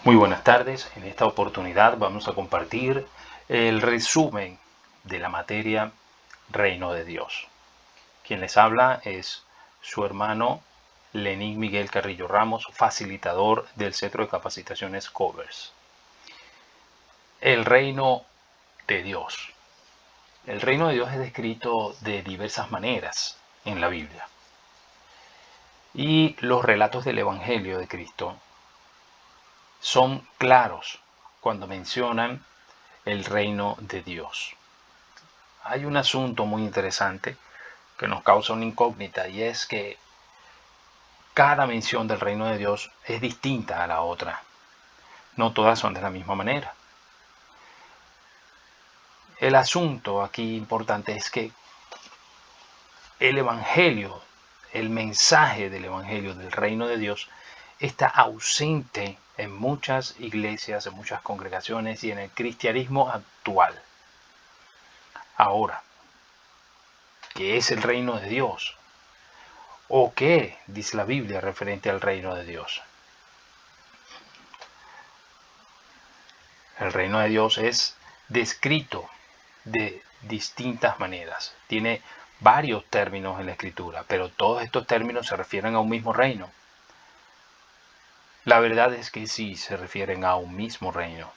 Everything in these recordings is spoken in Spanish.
Muy buenas tardes. En esta oportunidad vamos a compartir el resumen de la materia Reino de Dios. Quien les habla es su hermano Lenín Miguel Carrillo Ramos, facilitador del Centro de Capacitaciones Covers. El Reino de Dios. El Reino de Dios es descrito de diversas maneras en la Biblia. Y los relatos del Evangelio de Cristo son claros cuando mencionan el reino de Dios. Hay un asunto muy interesante que nos causa una incógnita, y es que cada mención del reino de Dios es distinta a la otra. No todas son de la misma manera. El asunto aquí importante es que el Evangelio, el mensaje del Evangelio del reino de Dios, está ausente en muchas iglesias, en muchas congregaciones y en el cristianismo actual. Ahora, ¿qué es el reino de Dios? ¿O qué dice la Biblia referente al reino de Dios? El reino de Dios es descrito de distintas maneras. Tiene varios términos en la Escritura, pero todos estos términos se refieren a un mismo reino. La verdad es que sí se refieren a un mismo reino.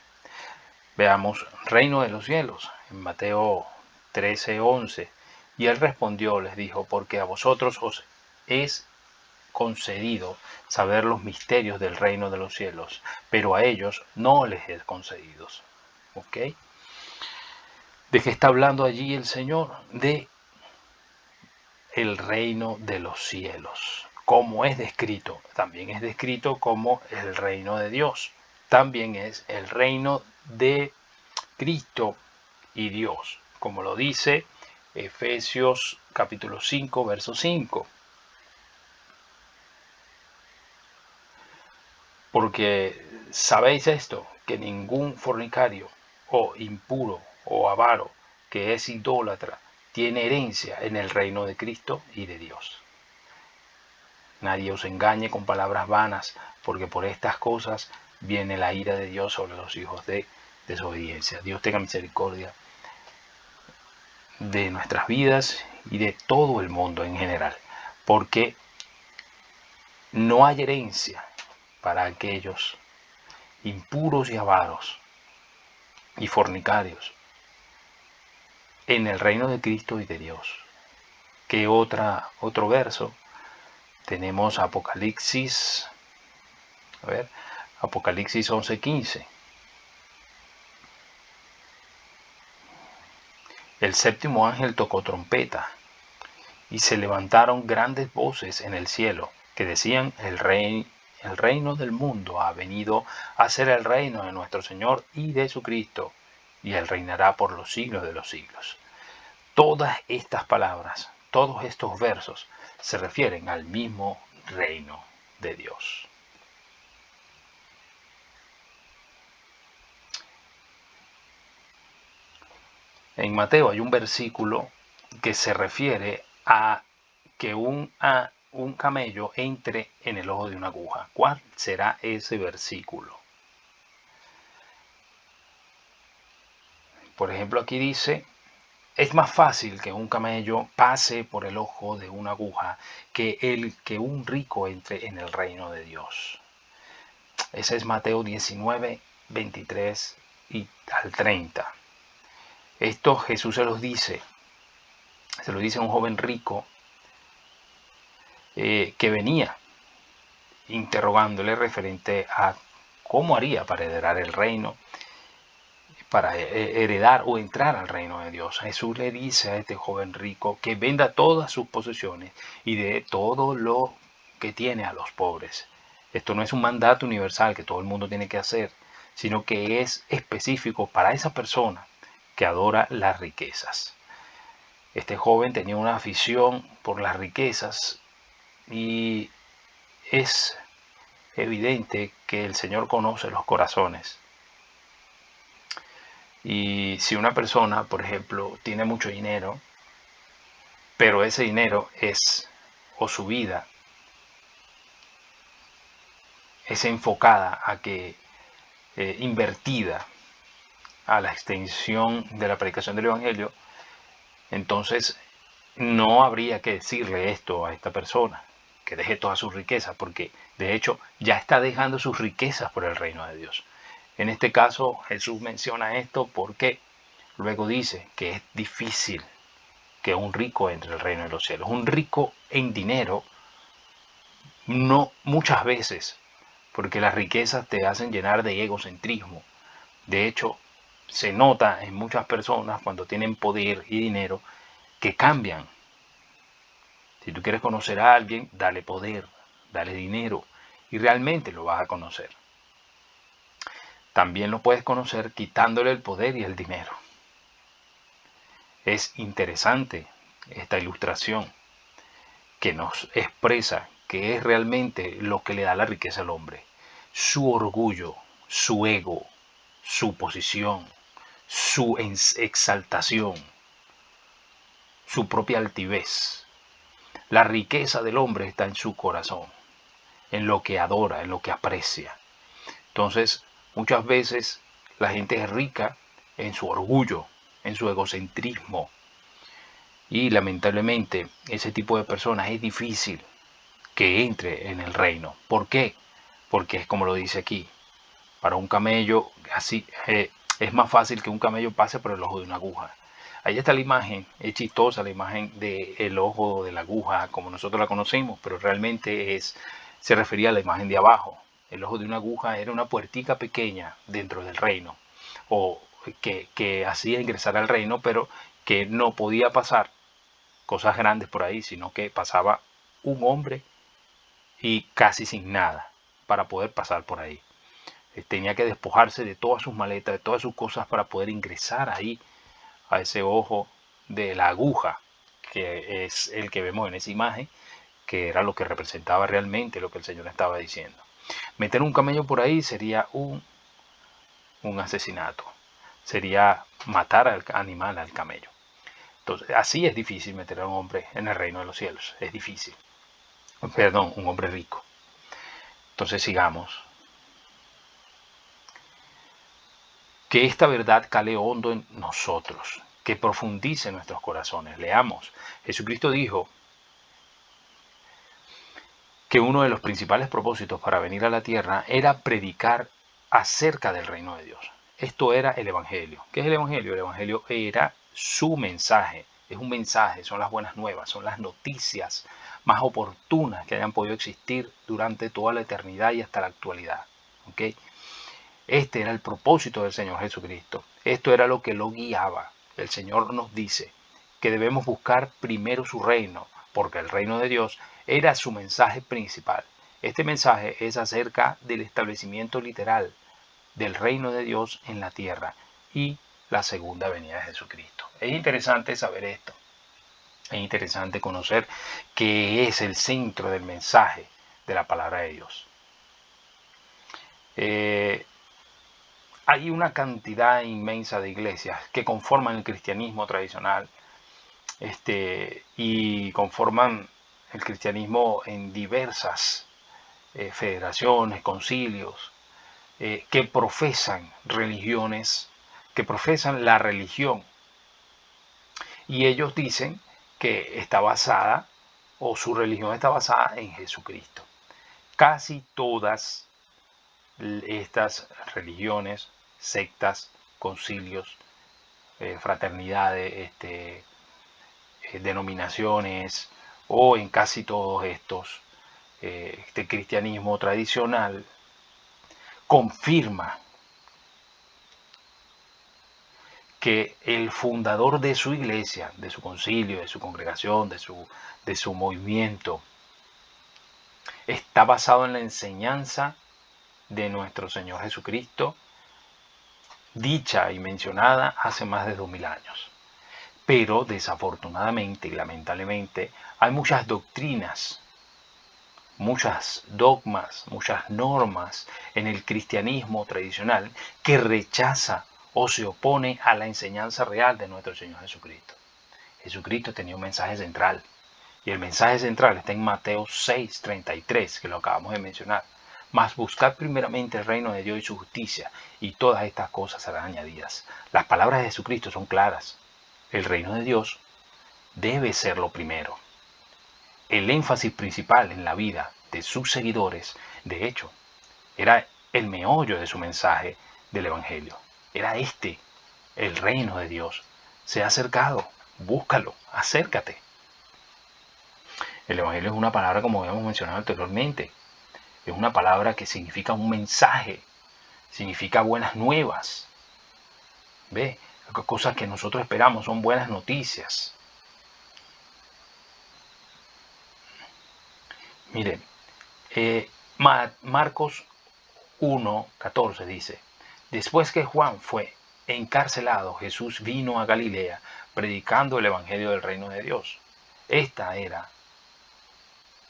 Veamos, reino de los cielos, en Mateo 13:11. Y él respondió, les dijo, porque a vosotros os es concedido saber los misterios del reino de los cielos, pero a ellos no les es concedido. ¿Ok? ¿De qué está hablando allí el Señor? De el reino de los cielos. ¿Cómo es descrito? También es descrito como el reino de Dios. También es el reino de Cristo y Dios, como lo dice Efesios capítulo 5, verso 5. Porque sabéis esto, que ningún fornicario o impuro o avaro que es idólatra tiene herencia en el reino de Cristo y de Dios. Nadie os engañe con palabras vanas, porque por estas cosas viene la ira de Dios sobre los hijos de desobediencia. Dios tenga misericordia de nuestras vidas y de todo el mundo en general, porque no hay herencia para aquellos impuros y avaros y fornicarios en el reino de Cristo y de Dios. ¿Qué otro verso? Tenemos Apocalipsis, Apocalipsis 11:15. El séptimo ángel tocó trompeta, y se levantaron grandes voces en el cielo, que decían, el reino del mundo ha venido a ser el reino de nuestro Señor y de su Cristo, y él reinará por los siglos de los siglos. Todas estas palabras, todos estos versos, se refieren al mismo reino de Dios. En Mateo hay un versículo que se refiere a que un camello entre en el ojo de una aguja. ¿Cuál será ese versículo? Por ejemplo, aquí dice, es más fácil que un camello pase por el ojo de una aguja que un rico entre en el reino de Dios. Ese es Mateo 19, 23 y al 30. Esto Jesús se lo dice a un joven rico que venía interrogándole referente a cómo haría para heredar el reino, para heredar o entrar al reino de Dios. Jesús le dice a este joven rico que venda todas sus posesiones y dé todo lo que tiene a los pobres. Esto no es un mandato universal que todo el mundo tiene que hacer, sino que es específico para esa persona que adora las riquezas. Este joven tenía una afición por las riquezas, y es evidente que el Señor conoce los corazones. Y si una persona, por ejemplo, tiene mucho dinero, pero ese dinero o su vida es enfocada a que invertida a la extensión de la predicación del Evangelio, entonces no habría que decirle esto a esta persona, que deje todas sus riquezas, porque de hecho ya está dejando sus riquezas por el reino de Dios. En este caso Jesús menciona esto porque luego dice que es difícil que un rico entre el reino de los cielos. Un rico en dinero, no muchas veces, porque las riquezas te hacen llenar de egocentrismo. De hecho, se nota en muchas personas cuando tienen poder y dinero que cambian. Si tú quieres conocer a alguien, dale poder, dale dinero y realmente lo vas a conocer. También lo puedes conocer quitándole el poder y el dinero. Es interesante esta ilustración que nos expresa qué es realmente lo que le da la riqueza al hombre. Su orgullo, su ego, su posición, su exaltación, su propia altivez. La riqueza del hombre está en su corazón, en lo que adora, en lo que aprecia. Entonces, muchas veces la gente es rica en su orgullo, en su egocentrismo. Y lamentablemente ese tipo de personas es difícil que entre en el reino. ¿Por qué? Porque es como lo dice aquí. Para un camello, así es más fácil que un camello pase por el ojo de una aguja. Ahí está la imagen, es chistosa la imagen del ojo de la aguja como nosotros la conocemos, pero realmente se refería a la imagen de abajo. El ojo de una aguja era una puertica pequeña dentro del reino, o que hacía ingresar al reino, pero que no podía pasar cosas grandes por ahí, sino que pasaba un hombre y casi sin nada para poder pasar por ahí. Tenía que despojarse de todas sus maletas, de todas sus cosas para poder ingresar ahí a ese ojo de la aguja, que es el que vemos en esa imagen, que era lo que representaba realmente lo que el Señor estaba diciendo. Meter un camello por ahí sería un asesinato, sería matar al animal, al camello. Entonces, así es difícil meter a un hombre en el reino de los cielos, es difícil. Perdón, un hombre rico. Entonces sigamos. Que esta verdad cale hondo en nosotros, que profundice en nuestros corazones. Leamos. Jesucristo dijo que uno de los principales propósitos para venir a la tierra era predicar acerca del reino de Dios. Esto era el Evangelio. ¿Qué es el Evangelio? El Evangelio era su mensaje. Es un mensaje, son las buenas nuevas, son las noticias más oportunas que hayan podido existir durante toda la eternidad y hasta la actualidad. ¿Okay? Este era el propósito del Señor Jesucristo. Esto era lo que lo guiaba. El Señor nos dice que debemos buscar primero su reino, porque el reino de Dios era su mensaje principal. Este mensaje es acerca del establecimiento literal del reino de Dios en la tierra y la segunda venida de Jesucristo. Es interesante saber esto. Es interesante conocer qué es el centro del mensaje de la palabra de Dios. Hay una cantidad inmensa de iglesias que conforman el cristianismo tradicional y conforman el cristianismo en diversas federaciones, concilios, que profesan religiones, que profesan la religión. Y ellos dicen que está basada, o su religión está basada en Jesucristo. Casi todas estas religiones, sectas, concilios, fraternidades, denominaciones, o en casi todos estos, este cristianismo tradicional confirma que el fundador de su iglesia, de su concilio, de su congregación, de su movimiento, está basado en la enseñanza de nuestro Señor Jesucristo, dicha y mencionada hace más de 2000 años. Pero desafortunadamente y lamentablemente hay muchas doctrinas, muchas dogmas, muchas normas en el cristianismo tradicional que rechaza o se opone a la enseñanza real de nuestro Señor Jesucristo. Jesucristo tenía un mensaje central y el mensaje central está en Mateo 6:33, que lo acabamos de mencionar. Mas buscad primeramente el reino de Dios y su justicia, y todas estas cosas serán añadidas. Las palabras de Jesucristo son claras. El reino de Dios debe ser lo primero. El énfasis principal en la vida de sus seguidores, de hecho, era el meollo de su mensaje del Evangelio. Era el reino de Dios. Se ha acercado, búscalo, acércate. El Evangelio es una palabra, como habíamos mencionado anteriormente, es una palabra que significa un mensaje, significa buenas nuevas. ¿Ve? Cosas que nosotros esperamos son buenas noticias. Miren, Marcos 1:14 dice: después que Juan fue encarcelado, Jesús vino a Galilea predicando el Evangelio del reino de Dios. Esta era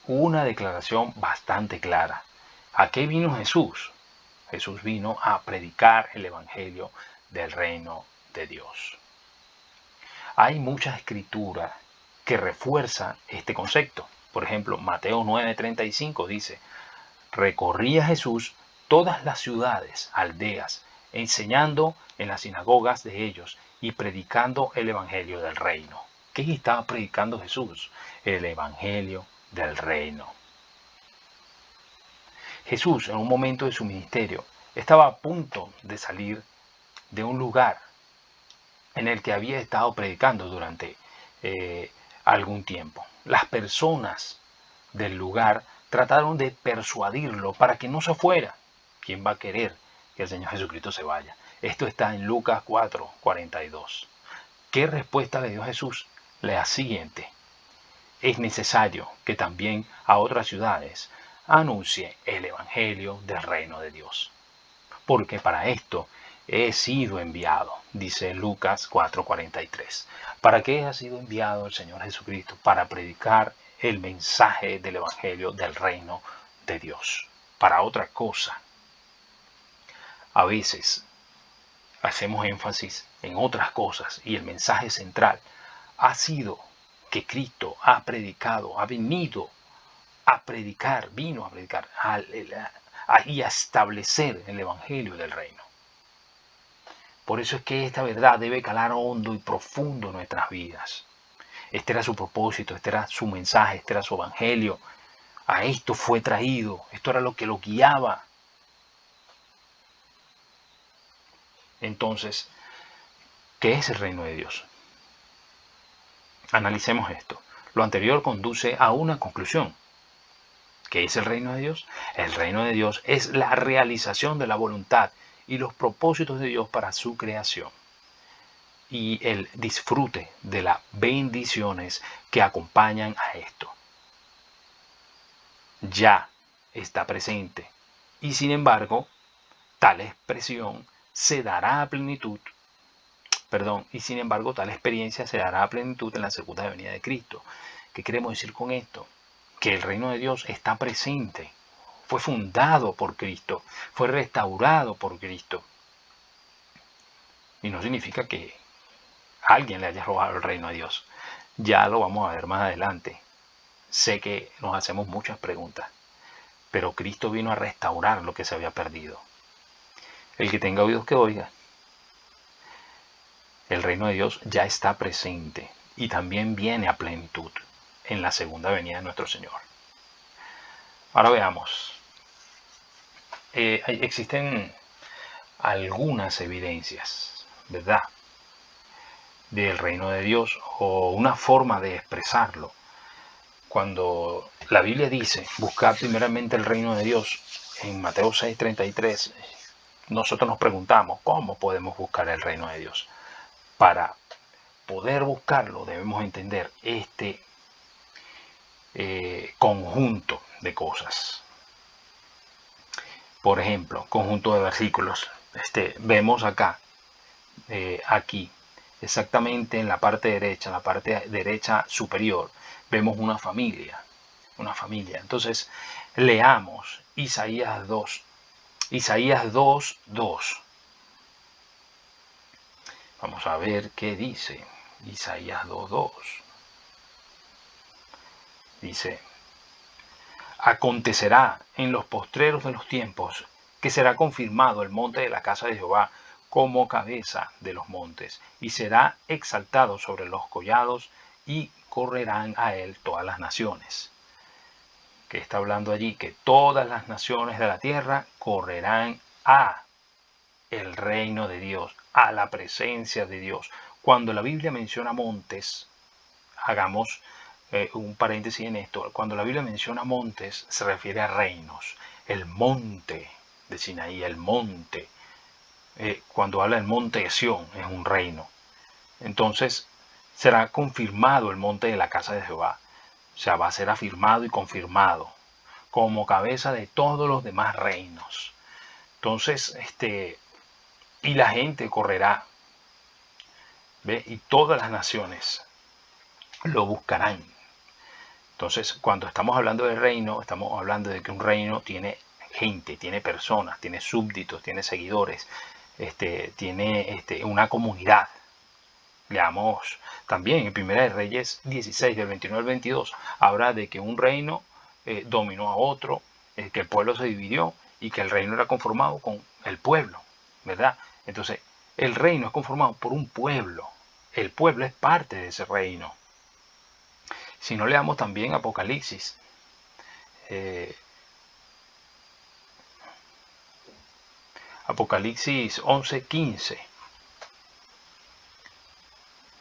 una declaración bastante clara. ¿A qué vino Jesús? Jesús vino a predicar el Evangelio del reino de Dios. Hay mucha escritura que refuerza este concepto. Por ejemplo, Mateo 9:35 dice: recorría Jesús todas las ciudades, aldeas, enseñando en las sinagogas de ellos y predicando el Evangelio del reino. ¿Qué estaba predicando Jesús? El Evangelio del reino. Jesús, en un momento de su ministerio, estaba a punto de salir de un lugar en el que había estado predicando durante algún tiempo. Las personas del lugar trataron de persuadirlo para que no se fuera. ¿Quién va a querer que el Señor Jesucristo se vaya? Esto está en Lucas 4:42. ¿Qué respuesta le dio Jesús? La siguiente: es necesario que también a otras ciudades anuncie el Evangelio del reino de Dios, porque para esto he sido enviado, dice Lucas 4:43. ¿Para qué ha sido enviado el Señor Jesucristo? Para predicar el mensaje del Evangelio del reino de Dios. Para otra cosa. A veces hacemos énfasis en otras cosas y el mensaje central ha sido que Cristo ha predicado, ha venido a predicar, vino a predicar y a establecer el Evangelio del reino. Por eso es que esta verdad debe calar hondo y profundo en nuestras vidas. Este era su propósito, este era su mensaje, este era su evangelio. A esto fue traído, esto era lo que lo guiaba. Entonces, ¿qué es el reino de Dios? Analicemos esto. Lo anterior conduce a una conclusión. ¿Qué es el reino de Dios? El reino de Dios es la realización de la voluntad y los propósitos de Dios para su creación, y el disfrute de las bendiciones que acompañan a esto. Ya está presente, y sin embargo, tal expresión se dará a plenitud, y sin embargo, tal experiencia se dará a plenitud en la segunda venida de Cristo. ¿Qué queremos decir con esto? Que el reino de Dios está presente, fue fundado por Cristo, fue restaurado por Cristo. Y no significa que alguien le haya robado el reino a Dios. Ya lo vamos a ver más adelante. Sé que nos hacemos muchas preguntas, pero Cristo vino a restaurar lo que se había perdido. El que tenga oídos que oiga. El reino de Dios ya está presente y también viene a plenitud en la segunda venida de nuestro Señor. Ahora veamos. Existen algunas evidencias, ¿verdad?, del reino de Dios, o una forma de expresarlo. Cuando la Biblia dice buscar primeramente el reino de Dios en Mateo 6:33, nosotros nos preguntamos cómo podemos buscar el reino de Dios. Para poder buscarlo debemos entender este conjunto de cosas. Por ejemplo, conjunto de versículos. Vemos acá, aquí, exactamente en la parte derecha superior, vemos una familia. Entonces, leamos Isaías 2:2. Vamos a ver qué dice Isaías 2:2. Dice: Acontecerá en los postreros de los tiempos que será confirmado el monte de la casa de Jehová como cabeza de los montes, y será exaltado sobre los collados, y correrán a él todas las naciones. Que está hablando allí que todas las naciones de la tierra correrán a el reino de Dios, a la presencia de Dios. Cuando la Biblia menciona montes, hagamos un paréntesis en esto. Cuando la Biblia menciona montes, se refiere a reinos. El monte de Sinaí, el monte. Cuando habla del monte de Sión, es un reino. Entonces, será confirmado el monte de la casa de Jehová. O sea, va a ser afirmado y confirmado como cabeza de todos los demás reinos. Entonces, y la gente correrá, ¿ve? Y todas las naciones lo buscarán. Entonces, cuando estamos hablando del reino, estamos hablando de que un reino tiene gente, tiene personas, tiene súbditos, tiene seguidores, tiene una comunidad. Leamos también en Primera de Reyes 16, del 21 al 22, habla de que un reino dominó a otro, que el pueblo se dividió y que el reino era conformado con el pueblo, ¿verdad? Entonces, el reino es conformado por un pueblo. El pueblo es parte de ese reino. Si no, leamos también Apocalipsis. Apocalipsis 11:15.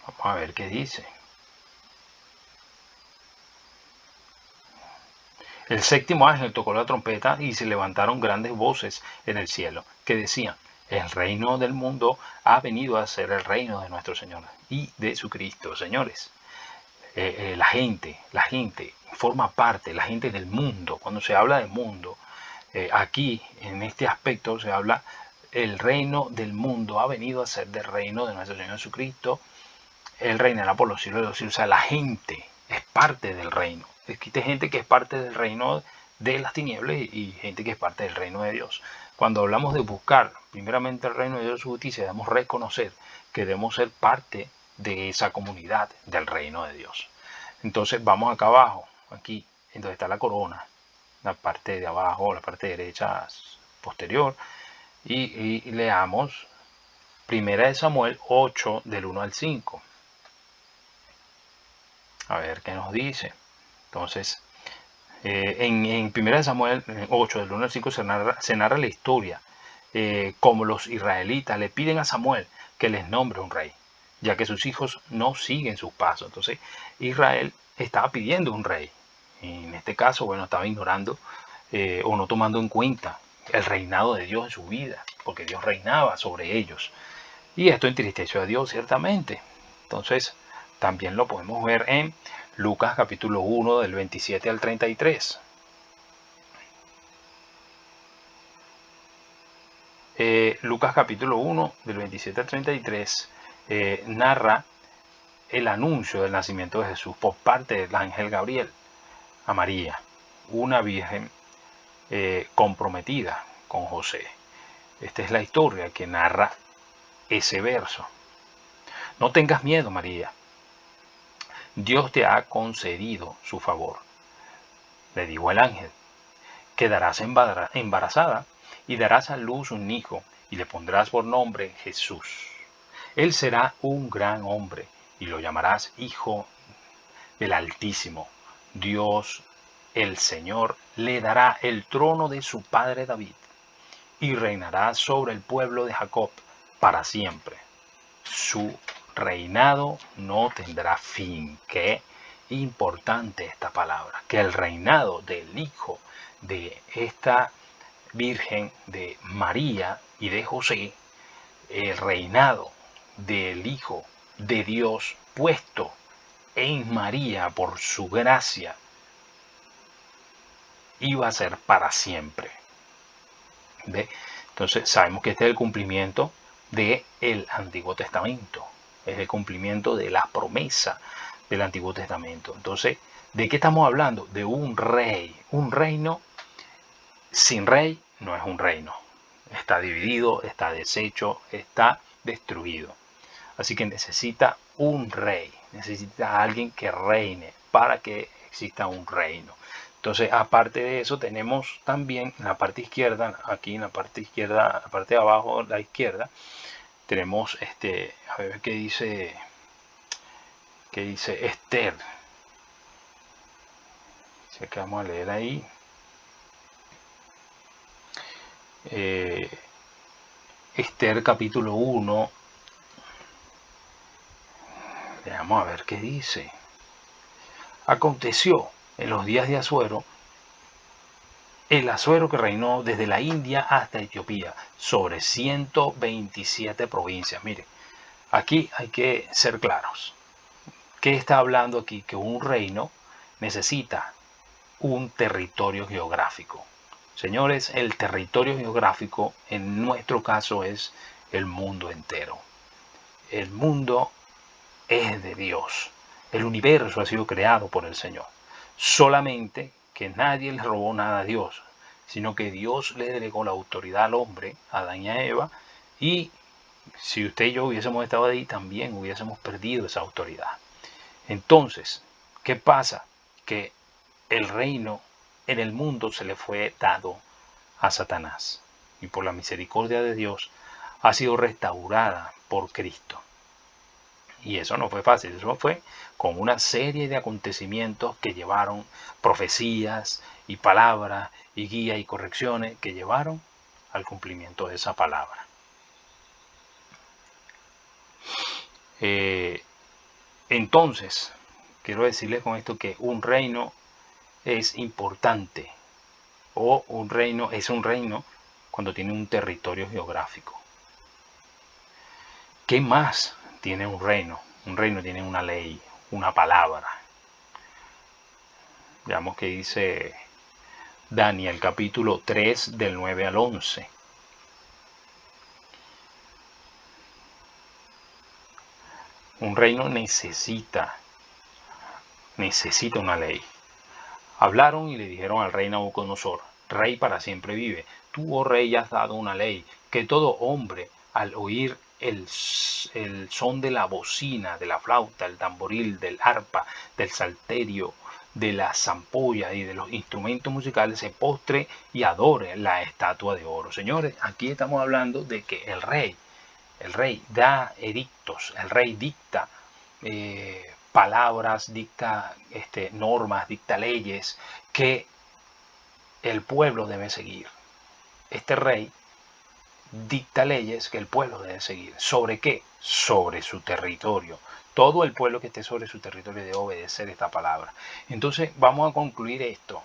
Vamos a ver qué dice. El séptimo ángel tocó la trompeta y se levantaron grandes voces en el cielo que decían: el reino del mundo ha venido a ser el reino de nuestro Señor y de su Cristo. Señores, la gente forma parte, la gente del mundo. Cuando se habla del mundo, aquí en este aspecto se habla: el reino del mundo ha venido a ser del reino de nuestro Señor Jesucristo. Él reinará por los siglos de los siglos. O sea, la gente es parte del reino. Existe gente que es parte del reino de las tinieblas y gente que es parte del reino de Dios. Cuando hablamos de buscar primeramente el reino de Dios y su justicia, debemos reconocer que debemos ser parte de esa comunidad del reino de Dios. Entonces vamos acá abajo, aquí, en donde está la corona, la parte de abajo, la parte derecha posterior, y leamos Primera de Samuel 8, del 1 al 5. A ver qué nos dice. Entonces, en 1 Samuel 8, del 1 al 5, se narra la historia, como los israelitas le piden a Samuel que les nombre un rey, ya que sus hijos no siguen sus pasos. Entonces, Israel estaba pidiendo un rey. En este caso, bueno, estaba ignorando o no tomando en cuenta el reinado de Dios en su vida, porque Dios reinaba sobre ellos. Y esto entristeció a Dios, ciertamente. Entonces, también lo podemos ver en Lucas capítulo 1, del 27 al 33. Lucas capítulo 1, del 27 al 33, narra el anuncio del nacimiento de Jesús por parte del ángel Gabriel a María, una virgen comprometida con José. Esta es la historia que narra ese verso. No tengas miedo, María. Dios te ha concedido su favor. Le dijo el ángel: quedarás embarazada y darás a luz un hijo y le pondrás por nombre Jesús. Él será un gran hombre y lo llamarás Hijo del Altísimo. Dios, el Señor, le dará el trono de su padre David y reinará sobre el pueblo de Jacob para siempre. Su reinado no tendrá fin. Qué importante esta palabra, que el reinado del Hijo de esta Virgen, de María y de José, el reinado del Hijo de Dios puesto en María por su gracia, iba a ser para siempre. ¿Ve? Entonces sabemos que este es el cumplimiento del Antiguo Testamento, es el cumplimiento de la promesa del Antiguo Testamento. Entonces, ¿de qué estamos hablando? De un rey. Un reino sin rey no es un reino. Está dividido, está deshecho, está destruido. Así que necesita un rey, necesita a alguien que reine para que exista un reino. Entonces, aparte de eso, tenemos también en la parte izquierda, aquí en la parte izquierda, la parte de abajo, la izquierda, tenemos a ver qué dice Esther. Así que vamos a leer ahí. Esther capítulo 1. Vamos a ver qué dice. Aconteció en los días de Asuero, el Asuero que reinó desde la India hasta Etiopía, sobre 127 provincias. Mire, aquí hay que ser claros. ¿Qué está hablando aquí? Que un reino necesita un territorio geográfico. Señores, el territorio geográfico en nuestro caso es el mundo entero. El mundo es de Dios. El universo ha sido creado por el Señor. Solamente que nadie le robó nada a Dios, sino que Dios le delegó la autoridad al hombre, a Adán y a Eva, y si usted y yo hubiésemos estado ahí, también hubiésemos perdido esa autoridad. Entonces, ¿qué pasa? Que el reino en el mundo se le fue dado a Satanás, y por la misericordia de Dios ha sido restaurada por Cristo. Y eso no fue fácil, eso fue con una serie de acontecimientos que llevaron profecías y palabras y guías y correcciones que llevaron al cumplimiento de esa palabra. Entonces, quiero decirles con esto que un reino es importante, o un reino es un reino cuando tiene un territorio geográfico. ¿Qué más tiene un reino? Un reino tiene una ley, una palabra. Veamos que dice Daniel capítulo 3 del 9 al 11. Un reino necesita una ley. Hablaron y le dijeron al rey Nabucodonosor: Rey para siempre vive. Tú, oh rey, has dado una ley, que todo hombre, al oír el son de la bocina, de la flauta, el tamboril, del arpa, del salterio, de la zampolla y de los instrumentos musicales, se postre y adore la estatua de oro. Señores, aquí estamos hablando de que el rey da edictos, el rey dicta palabras, dicta normas, dicta leyes que el pueblo debe seguir. Este rey dicta leyes que el pueblo debe seguir. ¿Sobre qué? Sobre su territorio. Todo el pueblo que esté sobre su territorio debe obedecer esta palabra. Entonces vamos a concluir esto.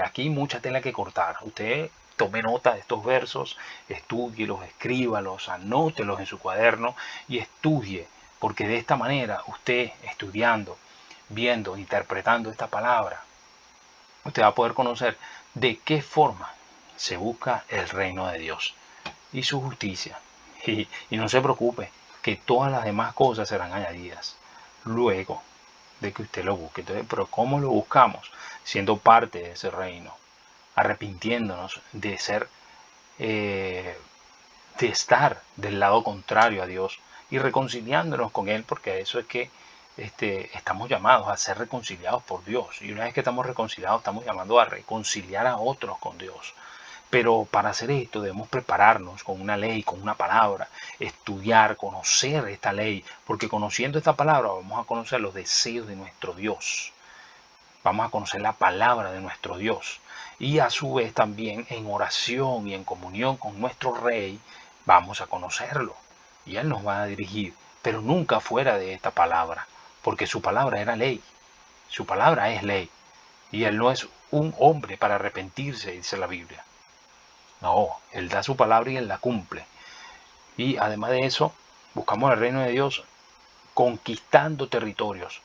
Aquí hay mucha tela que cortar. Usted tome nota de estos versos, estúdielos, escríbalos, anótelos en su cuaderno y estudie, porque de esta manera usted, estudiando, viendo, interpretando esta palabra, usted va a poder conocer de qué forma se busca el reino de Dios y su justicia. Y no se preocupe, que todas las demás cosas serán añadidas luego de que usted lo busque. Entonces, pero ¿cómo lo buscamos? Siendo parte de ese reino, arrepintiéndonos de ser, de estar del lado contrario a Dios y reconciliándonos con Él, porque eso es que estamos llamados a ser reconciliados por Dios. Y una vez que estamos reconciliados, estamos llamados a reconciliar a otros con Dios. Pero para hacer esto debemos prepararnos con una ley, con una palabra, estudiar, conocer esta ley, porque conociendo esta palabra vamos a conocer los deseos de nuestro Dios. Vamos a conocer la palabra de nuestro Dios. Y a su vez también en oración y en comunión con nuestro Rey vamos a conocerlo. Y Él nos va a dirigir, pero nunca fuera de esta palabra, porque su palabra era ley. Su palabra es ley. Y Él no es un hombre para arrepentirse, dice la Biblia. No, Él da su palabra y Él la cumple. Y además de eso, buscamos el reino de Dios conquistando territorios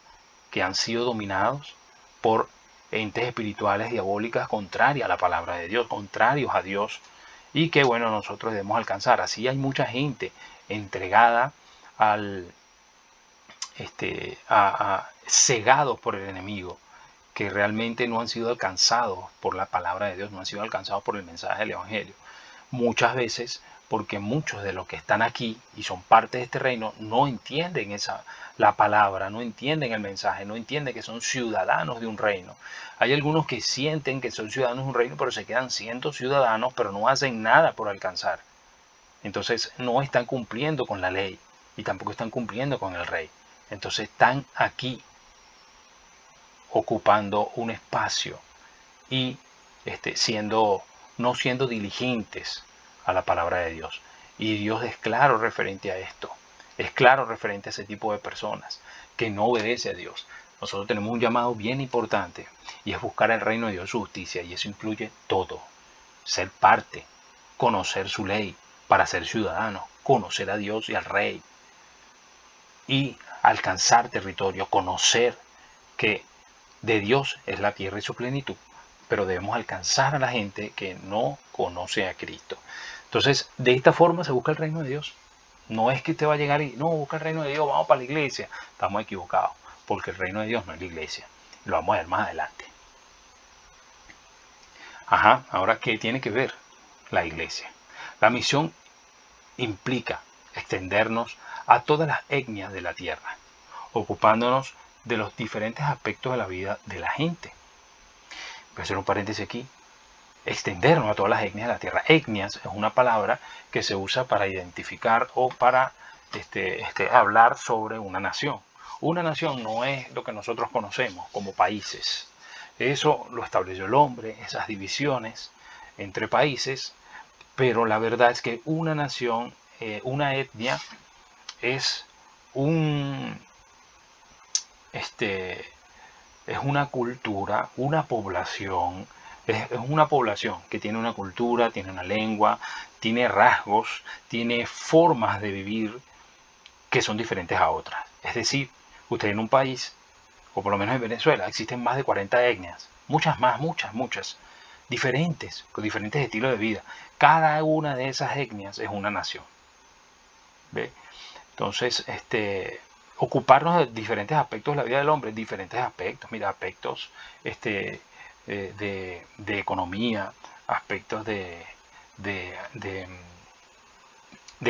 que han sido dominados por entes espirituales diabólicas contrarias a la palabra de Dios, contrarios a Dios, y que bueno, nosotros debemos alcanzar. Así hay mucha gente entregada cegados por el enemigo, que realmente no han sido alcanzados por la palabra de Dios, no han sido alcanzados por el mensaje del Evangelio. Muchas veces porque muchos de los que están aquí y son parte de este reino no entienden la palabra, no entienden el mensaje, no entienden que son ciudadanos de un reino. Hay algunos que sienten que son ciudadanos de un reino, pero se quedan siendo ciudadanos, pero no hacen nada por alcanzar. Entonces no están cumpliendo con la ley y tampoco están cumpliendo con el rey. Entonces están aquí ocupando un espacio y no siendo diligentes a la palabra de Dios. Y Dios es claro referente a esto. Es claro referente a ese tipo de personas que no obedece a Dios. Nosotros tenemos un llamado bien importante y es buscar el reino de Dios, su justicia, y eso incluye todo. Ser parte, conocer su ley para ser ciudadano, conocer a Dios y al rey y alcanzar territorio, conocer que de Dios es la tierra y su plenitud, pero debemos alcanzar a la gente que no conoce a Cristo. Entonces, de esta forma se busca el reino de Dios. No es que usted va a llegar y, no, busca el reino de Dios, vamos para la iglesia. Estamos equivocados, porque el reino de Dios no es la iglesia. Lo vamos a ver más adelante. Ahora, ¿qué tiene que ver la iglesia? La misión implica extendernos a todas las etnias de la tierra, ocupándonos de los diferentes aspectos de la vida de la gente. Voy a hacer un paréntesis aquí. Extendernos a todas las etnias de la tierra. Etnias es una palabra que se usa para identificar o para hablar sobre una nación. Una nación no es lo que nosotros conocemos como países. Eso lo estableció el hombre, esas divisiones entre países, pero la verdad es que una nación, una etnia, es es una cultura, una población, es una población que tiene una cultura, tiene una lengua, tiene rasgos, tiene formas de vivir que son diferentes a otras. Es decir, usted en un país, o por lo menos en Venezuela, existen más de 40 etnias, muchas más, muchas, diferentes, con diferentes estilos de vida. Cada una de esas etnias es una nación. ¿Ve? Entonces, ocuparnos de diferentes aspectos de la vida del hombre, diferentes aspectos, mira, aspectos de economía, aspectos de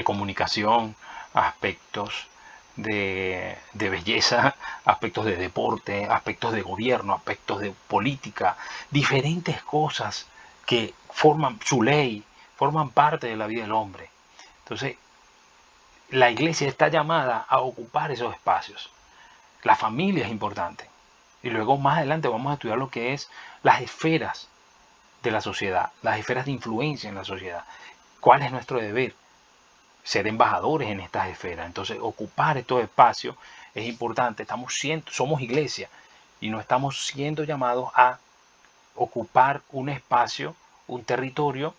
comunicación, aspectos de belleza, aspectos de deporte, aspectos de gobierno, aspectos de política, diferentes cosas que forman su ley, forman parte de la vida del hombre. Entonces, la iglesia está llamada a ocupar esos espacios. La familia es importante. Y luego más adelante vamos a estudiar lo que es las esferas de la sociedad, las esferas de influencia en la sociedad. ¿Cuál es nuestro deber? Ser embajadores en estas esferas. Entonces, ocupar estos espacios es importante. Somos iglesia y no estamos siendo llamados a ocupar un espacio, un territorio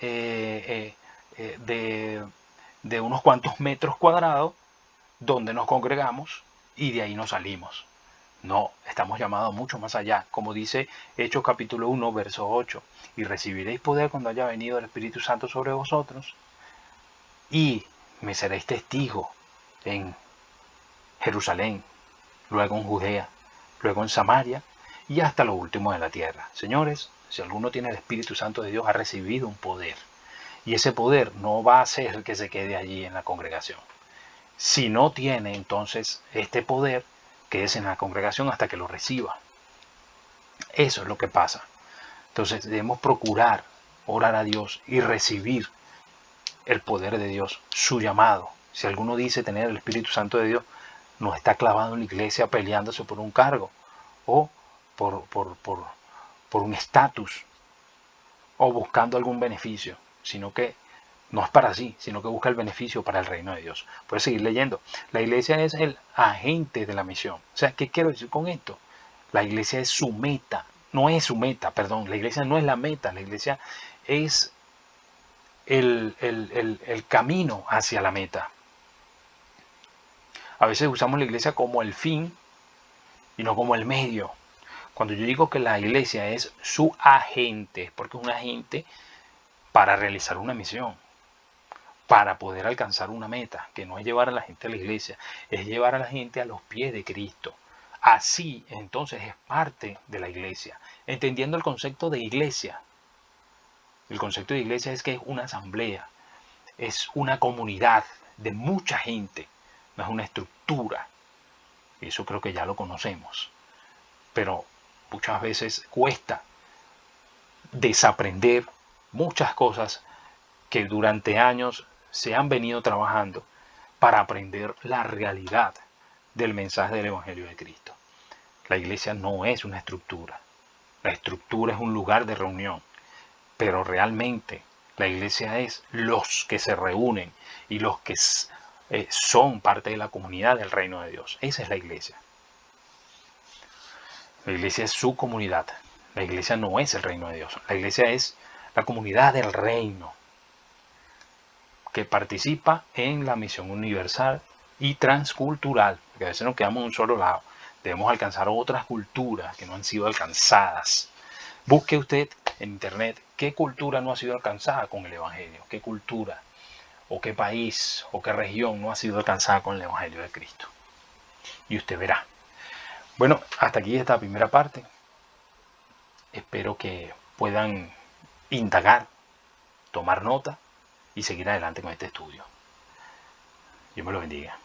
de unos cuantos metros cuadrados donde nos congregamos y de ahí nos salimos. No, estamos llamados mucho más allá, como dice Hechos capítulo 1, verso 8, y recibiréis poder cuando haya venido el Espíritu Santo sobre vosotros, y me seréis testigo en Jerusalén, luego en Judea, luego en Samaria, y hasta lo último de la tierra. Señores, si alguno tiene el Espíritu Santo de Dios, ha recibido un poder, y ese poder no va a hacer que se quede allí en la congregación. Si no tiene entonces este poder, quédese en la congregación hasta que lo reciba. Eso es lo que pasa. Entonces debemos procurar orar a Dios y recibir el poder de Dios, su llamado. Si alguno dice tener el Espíritu Santo de Dios, no está clavado en la iglesia peleándose por un cargo o por un estatus o buscando algún beneficio, sino que no es para sí, sino que busca el beneficio para el reino de Dios. Puedes seguir leyendo. La iglesia es el agente de la misión. O sea, ¿qué quiero decir con esto? La iglesia es su meta. No es su meta, perdón. La iglesia no es la meta. La iglesia es el camino hacia la meta. A veces usamos la iglesia como el fin y no como el medio. Cuando yo digo que la iglesia es su agente, porque es un agente para realizar una misión, para poder alcanzar una meta, que no es llevar a la gente a la iglesia, es llevar a la gente a los pies de Cristo. Así, entonces, es parte de la iglesia. Entendiendo el concepto de iglesia. El concepto de iglesia es que es una asamblea, es una comunidad de mucha gente, no es una estructura. Y eso creo que ya lo conocemos. Pero muchas veces cuesta desaprender muchas cosas que durante años se han venido trabajando para aprender la realidad del mensaje del Evangelio de Cristo. La iglesia no es una estructura. La estructura es un lugar de reunión. Pero realmente la iglesia es los que se reúnen y los que son parte de la comunidad del reino de Dios. Esa es la iglesia. La iglesia es su comunidad. La iglesia no es el reino de Dios. La iglesia es la comunidad del reino que participa en la misión universal y transcultural. Porque a veces nos quedamos en un solo lado. Debemos alcanzar otras culturas que no han sido alcanzadas. Busque usted en internet qué cultura no ha sido alcanzada con el Evangelio. Qué cultura o qué país o qué región no ha sido alcanzada con el Evangelio de Cristo. Y usted verá. Bueno, hasta aquí esta primera parte. Espero que puedan indagar, tomar nota y seguir adelante con este estudio. Dios me lo bendiga.